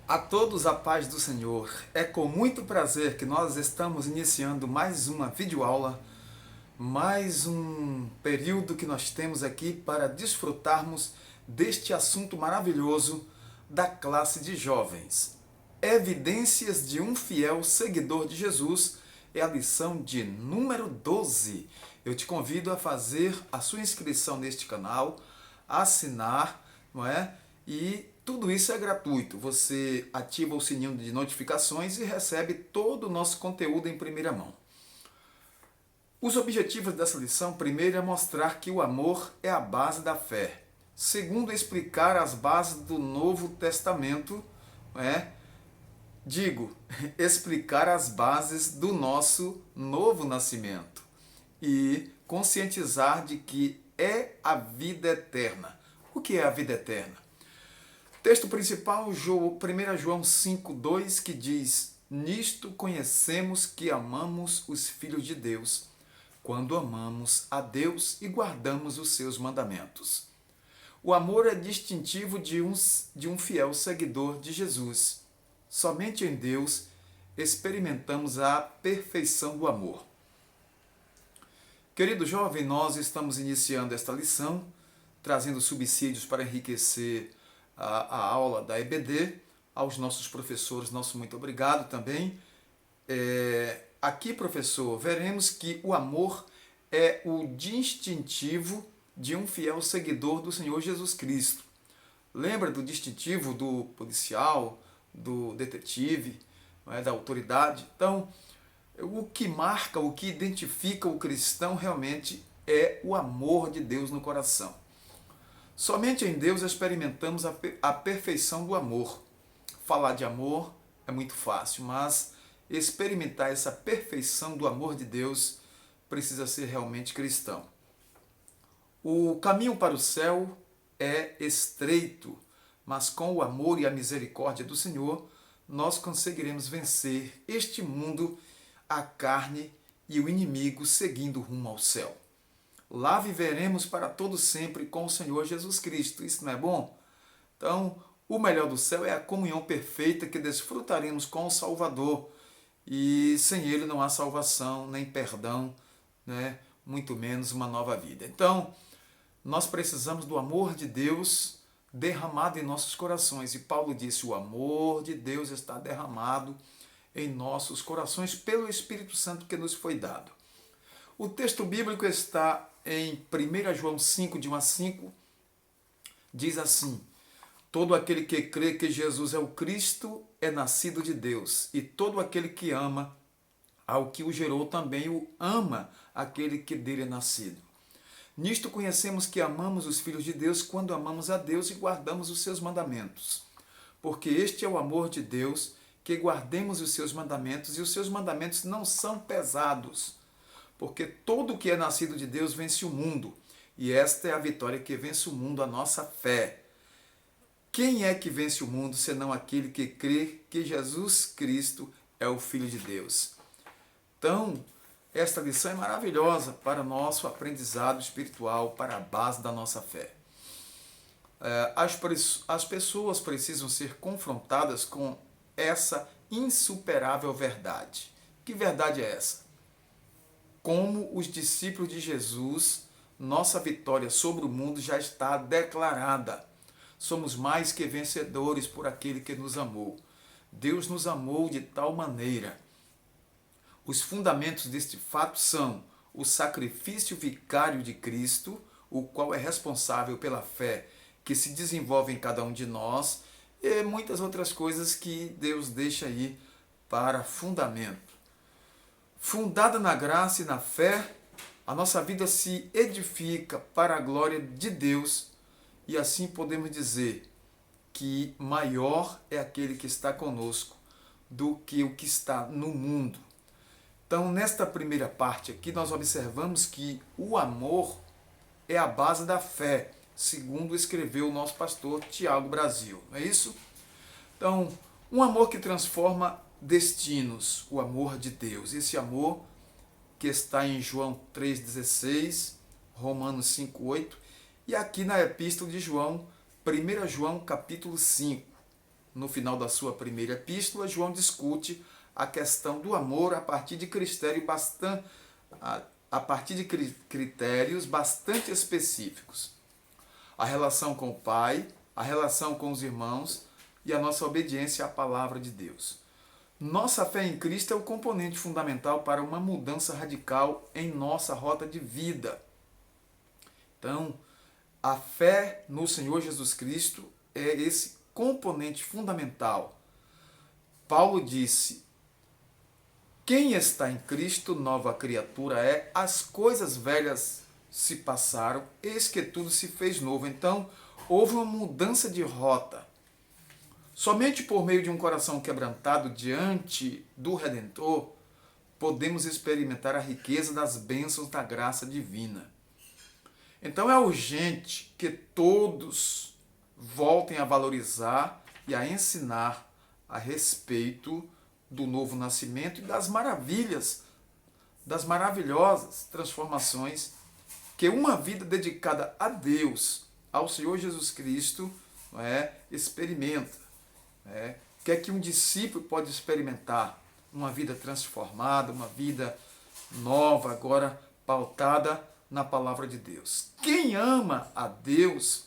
A todos a paz do Senhor. É com muito prazer que nós estamos iniciando mais uma videoaula, mais um período que nós temos aqui para desfrutarmos deste assunto maravilhoso da classe de jovens. Evidências de um fiel seguidor de Jesus é a lição de número 12. Eu te convido a fazer a sua inscrição neste canal, assinar, não é? E tudo isso é gratuito. Você ativa o sininho de notificações e recebe todo o nosso conteúdo em primeira mão. Os objetivos dessa lição, primeiro, é mostrar que o amor é a base da fé. Segundo, explicar as bases do Novo Testamento, explicar as bases do nosso novo nascimento e conscientizar de que é a vida eterna. O que é a vida eterna? Texto principal, 1 João 5,2, que diz: Nisto conhecemos que amamos os filhos de Deus, quando amamos a Deus e guardamos os seus mandamentos. O amor é distintivo de um fiel seguidor de Jesus. Somente em Deus experimentamos a perfeição do amor. Querido jovem, nós estamos iniciando esta lição, trazendo subsídios para enriquecer a aula da EBD. Aos nossos professores, nosso muito obrigado também. Aqui, professor, veremos que o amor é o distintivo de um fiel seguidor do Senhor Jesus Cristo. Lembra do distintivo do policial, do detetive, da autoridade? Então, o que marca, o que identifica o cristão realmente é o amor de Deus no coração. Somente em Deus experimentamos a perfeição do amor. Falar de amor é muito fácil, mas experimentar essa perfeição do amor de Deus precisa ser realmente cristão. O caminho para o céu é estreito, mas com o amor e a misericórdia do Senhor, nós conseguiremos vencer este mundo, a carne e o inimigo, seguindo rumo ao céu. Lá viveremos para todo sempre com o Senhor Jesus Cristo. Isso não é bom? Então, o melhor do céu é a comunhão perfeita que desfrutaremos com o Salvador. E sem Ele não há salvação, nem perdão, muito menos uma nova vida. Então, nós precisamos do amor de Deus derramado em nossos corações. E Paulo disse: o amor de Deus está derramado em nossos corações pelo Espírito Santo que nos foi dado. O texto bíblico está em 1 João 5, de 1 a 5, diz assim: todo aquele que crê que Jesus é o Cristo é nascido de Deus, e todo aquele que ama ao que o gerou também o ama aquele que dele é nascido. Nisto conhecemos que amamos os filhos de Deus quando amamos a Deus e guardamos os seus mandamentos. Porque este é o amor de Deus, que guardemos os seus mandamentos, e os seus mandamentos não são pesados. Porque todo o que é nascido de Deus vence o mundo, e esta é a vitória que vence o mundo, a nossa fé. Quem é que vence o mundo, senão aquele que crê que Jesus Cristo é o Filho de Deus? Então, esta lição é maravilhosa para o nosso aprendizado espiritual, para a base da nossa fé. As pessoas precisam ser confrontadas com essa insuperável verdade. Que verdade é essa? Como os discípulos de Jesus, nossa vitória sobre o mundo já está declarada. Somos mais que vencedores por aquele que nos amou. Deus nos amou de tal maneira. Os fundamentos deste fato são o sacrifício vicário de Cristo, o qual é responsável pela fé que se desenvolve em cada um de nós, e muitas outras coisas que Deus deixa aí para fundamento. Fundada na graça e na fé, a nossa vida se edifica para a glória de Deus, e assim podemos dizer que maior é aquele que está conosco do que o que está no mundo. Então, nesta primeira parte aqui, nós observamos que o amor é a base da fé, segundo escreveu o nosso pastor Tiago Brasil, não é isso? Então, um amor que transforma destinos, o amor de Deus. Esse amor que está em João 3,16, Romanos 5,8 e aqui na epístola de João, 1 João capítulo 5. no final da sua primeira epístola, João discute a questão do amor a partir de critérios bastante específicos. A relação com o Pai, a relação com os irmãos e a nossa obediência à palavra de Deus. Nossa fé em Cristo é o componente fundamental para uma mudança radical em nossa rota de vida. Então, a fé no Senhor Jesus Cristo é esse componente fundamental. Paulo disse: quem está em Cristo, nova criatura é, as coisas velhas se passaram, eis que tudo se fez novo. Então, houve uma mudança de rota. Somente por meio de um coração quebrantado diante do Redentor, podemos experimentar a riqueza das bênçãos da graça divina. Então é urgente que todos voltem a valorizar e a ensinar a respeito do novo nascimento e das maravilhas, das maravilhosas transformações que uma vida dedicada a Deus, ao Senhor Jesus Cristo, experimenta. O que é que um discípulo pode experimentar? Uma vida transformada, uma vida nova, agora pautada na palavra de Deus. Quem ama a Deus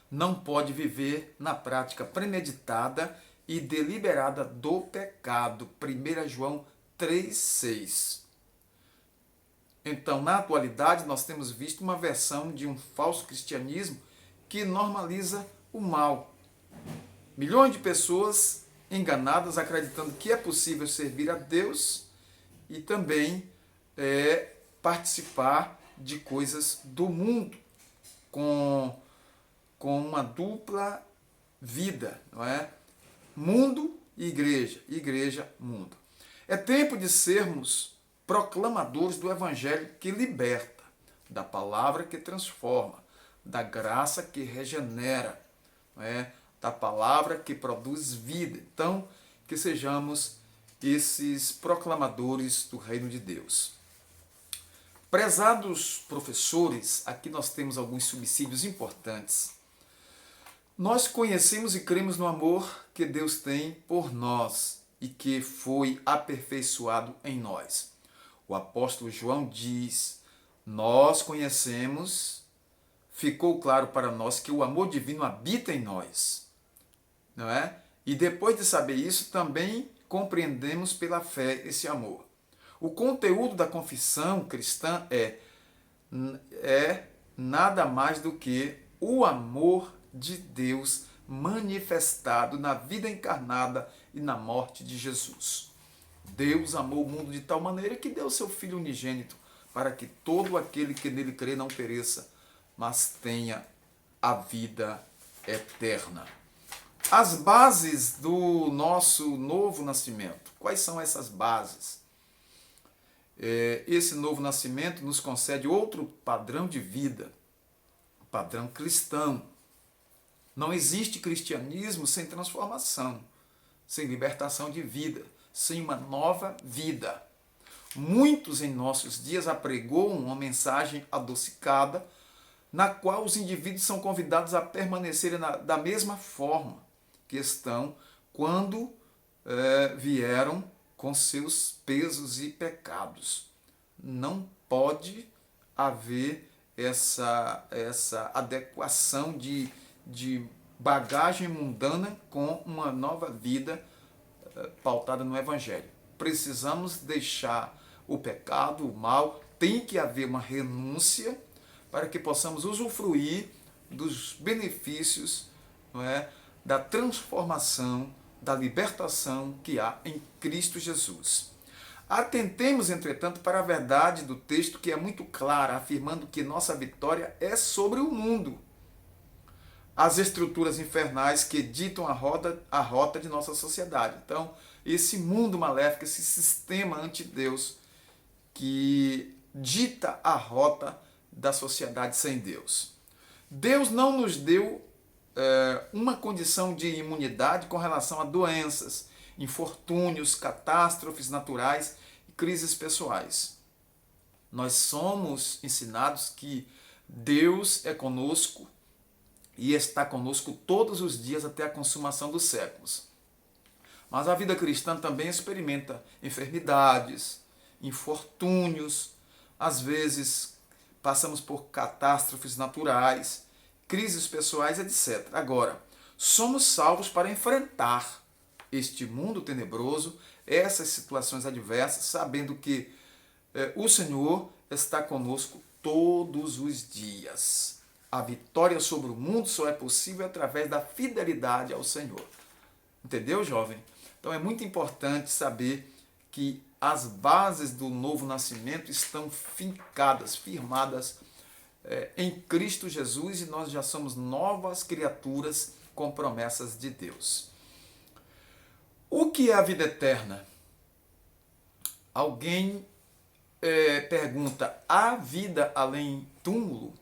não pode viver na prática premeditada e deliberada do pecado. 1 João 3,6. Então, na atualidade, nós temos visto uma versão de um falso cristianismo que normaliza o mal. Milhões de pessoas enganadas, acreditando que é possível servir a Deus e também participar de coisas do mundo com uma dupla vida, não é? Mundo e igreja, igreja, mundo. É tempo de sermos proclamadores do Evangelho que liberta, da palavra que transforma, da graça que regenera, não é? Da palavra que produz vida. Então, que sejamos esses proclamadores do reino de Deus. Prezados professores, aqui nós temos alguns subsídios importantes. Nós conhecemos e cremos no amor que Deus tem por nós e que foi aperfeiçoado em nós. O apóstolo João diz: nós conhecemos, ficou claro para nós que o amor divino habita em nós. Não é? E depois de saber isso, também compreendemos pela fé esse amor. O conteúdo da confissão cristã é nada mais do que o amor de Deus manifestado na vida encarnada e na morte de Jesus. Deus amou o mundo de tal maneira que deu seu Filho unigênito para que todo aquele que nele crê não pereça, mas tenha a vida eterna. As bases do nosso novo nascimento. Quais são essas bases? Esse novo nascimento nos concede outro padrão de vida, padrão cristão. Não existe cristianismo sem transformação, sem libertação de vida, sem uma nova vida. Muitos em nossos dias apregoam uma mensagem adocicada, na qual os indivíduos são convidados a permanecerem da mesma forma que estão quando vieram com seus pesos e pecados. Não pode haver essa adequação de bagagem mundana com uma nova vida pautada no Evangelho. Precisamos deixar o pecado, o mal, tem que haver uma renúncia para que possamos usufruir dos benefícios, não é, da transformação, da libertação que há em Cristo Jesus. Atentemos, entretanto, para a verdade do texto, que é muito clara, afirmando que nossa vitória é sobre o mundo. As estruturas infernais que ditam a rota de nossa sociedade. Então, esse mundo maléfico, esse sistema anti-Deus que dita a rota da sociedade sem Deus. Deus não nos deu uma condição de imunidade com relação a doenças, infortúnios, catástrofes naturais e crises pessoais. Nós somos ensinados que Deus é conosco e está conosco todos os dias até a consumação dos séculos. Mas a vida cristã também experimenta enfermidades, infortúnios, às vezes passamos por catástrofes naturais, crises pessoais, etc. Agora, somos salvos para enfrentar este mundo tenebroso, essas situações adversas, sabendo que o Senhor está conosco todos os dias. A vitória sobre o mundo só é possível através da fidelidade ao Senhor. Entendeu, jovem? Então é muito importante saber que as bases do novo nascimento estão fincadas, firmadas em Cristo Jesus, e nós já somos novas criaturas com promessas de Deus. O que é a vida eterna? Alguém pergunta, há vida além túmulo?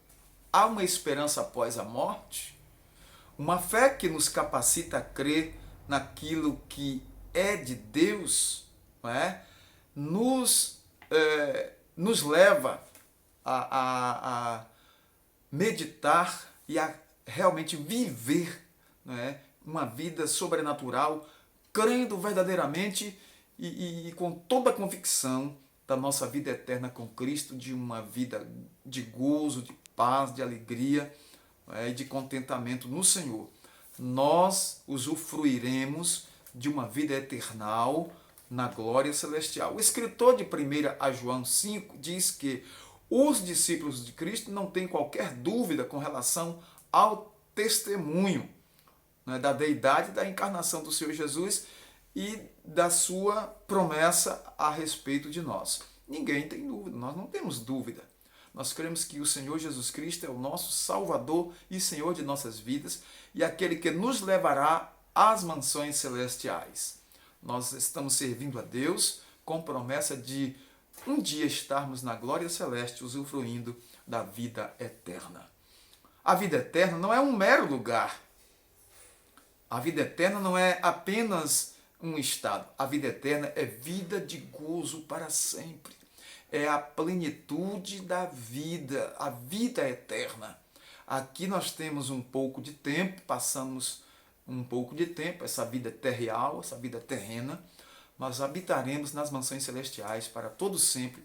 Há uma esperança após a morte? Uma fé que nos capacita a crer naquilo que é de Deus, não é? Nos leva a meditar e a realmente viver, não é? Uma vida sobrenatural, crendo verdadeiramente e com toda a convicção da nossa vida eterna com Cristo, de uma vida de gozo, de paz, de alegria e de contentamento no Senhor. Nós usufruiremos de uma vida eternal na glória celestial. O escritor de 1 a João 5 diz que os discípulos de Cristo não têm qualquer dúvida com relação ao testemunho, né, da deidade, da encarnação do Senhor Jesus e da sua promessa a respeito de nós. Ninguém tem dúvida, nós não temos dúvida. Nós cremos que o Senhor Jesus Cristo é o nosso Salvador e Senhor de nossas vidas e aquele que nos levará às mansões celestiais. Nós estamos servindo a Deus com promessa de um dia estarmos na glória celeste usufruindo da vida eterna. A vida eterna não é um mero lugar. A vida eterna não é apenas um estado. A vida eterna é vida de gozo para sempre. É a plenitude da vida, a vida eterna. Aqui nós temos um pouco de tempo, passamos um pouco de tempo, essa vida terreal, essa vida terrena, mas habitaremos nas mansões celestiais para todo sempre,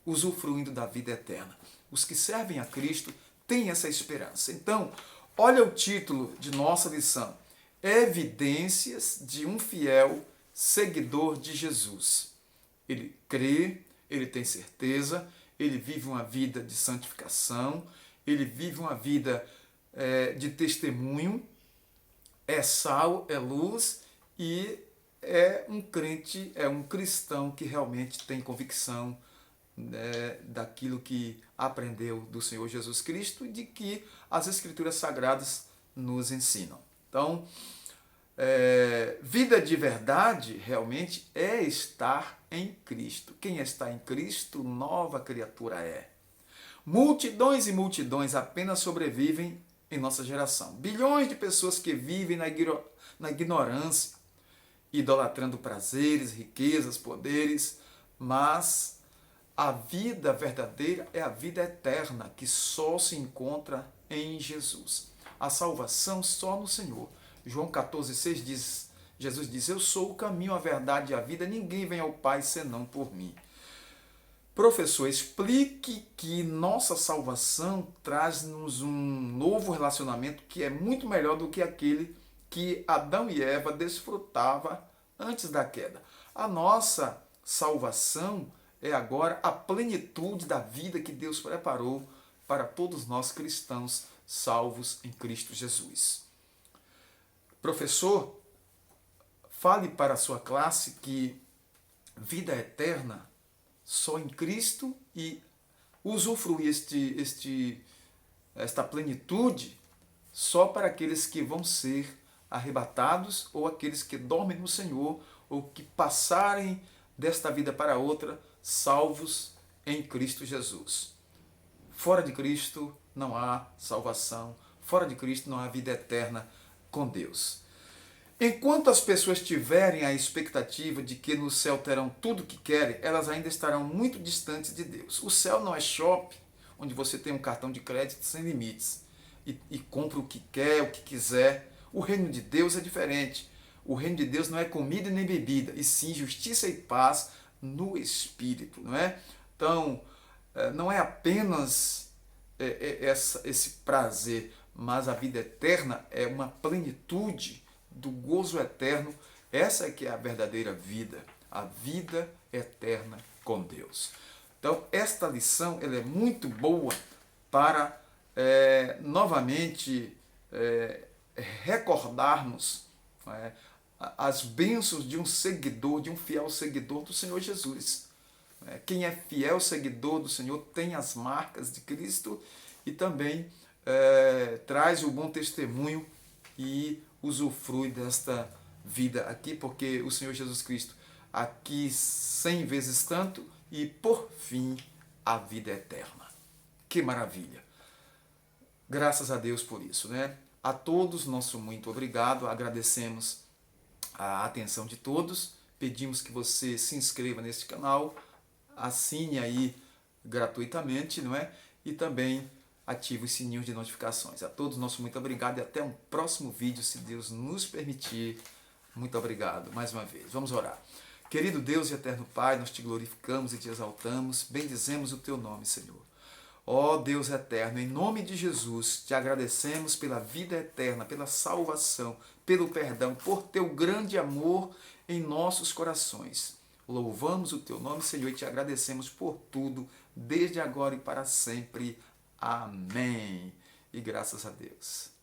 usufruindo da vida eterna. Os que servem a Cristo têm essa esperança. Então, olha o título de nossa lição: Evidências de um fiel seguidor de Jesus. Ele crê, ele tem certeza, ele vive uma vida de santificação, ele vive uma vida de testemunho, é sal, é luz e é um crente, é um cristão que realmente tem convicção daquilo que aprendeu do Senhor Jesus Cristo e de que as Escrituras Sagradas nos ensinam. Então, vida de verdade realmente é estar em Cristo. Quem está em Cristo, nova criatura é. Multidões e multidões apenas sobrevivem em nossa geração. Bilhões de pessoas que vivem na ignorância, idolatrando prazeres, riquezas, poderes, mas a vida verdadeira é a vida eterna, que só se encontra em Jesus. A salvação só no Senhor. João 14,6 diz, Jesus diz, eu sou o caminho, a verdade e a vida, ninguém vem ao Pai senão por mim. Professor, explique que nossa salvação traz-nos um novo relacionamento que é muito melhor do que aquele que Adão e Eva desfrutavam antes da queda. A nossa salvação é agora a plenitude da vida que Deus preparou para todos nós cristãos salvos em Cristo Jesus. Professor, fale para a sua classe que vida eterna só em Cristo e usufruir esta plenitude só para aqueles que vão ser arrebatados ou aqueles que dormem no Senhor ou que passarem desta vida para outra salvos em Cristo Jesus. Fora de Cristo não há salvação, fora de Cristo não há vida eterna com Deus. Enquanto as pessoas tiverem a expectativa de que no céu terão tudo o que querem, elas ainda estarão muito distantes de Deus. O céu não é shopping, onde você tem um cartão de crédito sem limites. e compra o que quer, o que quiser. O reino de Deus é diferente. O reino de Deus não é comida nem bebida, e sim justiça e paz no Espírito, não é? Então, não é apenas esse prazer, mas a vida eterna é uma plenitude do gozo eterno. Essa é que é a verdadeira vida, a vida eterna com Deus. Então, esta lição ela é muito boa para novamente recordarmos as bênçãos de um seguidor, de um fiel seguidor do Senhor Jesus. Quem é fiel seguidor do Senhor tem as marcas de Cristo e também traz o bom testemunho e usufrui desta vida aqui, porque o Senhor Jesus Cristo aqui 100 vezes tanto e por fim a vida eterna. Que maravilha! Graças a Deus por isso, né? A todos, nosso muito obrigado, agradecemos a atenção de todos, pedimos que você se inscreva neste canal, assine aí gratuitamente, não é? E também ative os sininhos de notificações. A todos, nosso muito obrigado e até um próximo vídeo, se Deus nos permitir. Muito obrigado mais uma vez. Vamos orar. Querido Deus e eterno Pai, nós te glorificamos e te exaltamos, bendizemos o teu nome, Senhor. Ó Deus eterno, em nome de Jesus, te agradecemos pela vida eterna, pela salvação, pelo perdão, por teu grande amor em nossos corações. Louvamos o teu nome, Senhor, e te agradecemos por tudo, desde agora e para sempre. Amém. E graças a Deus.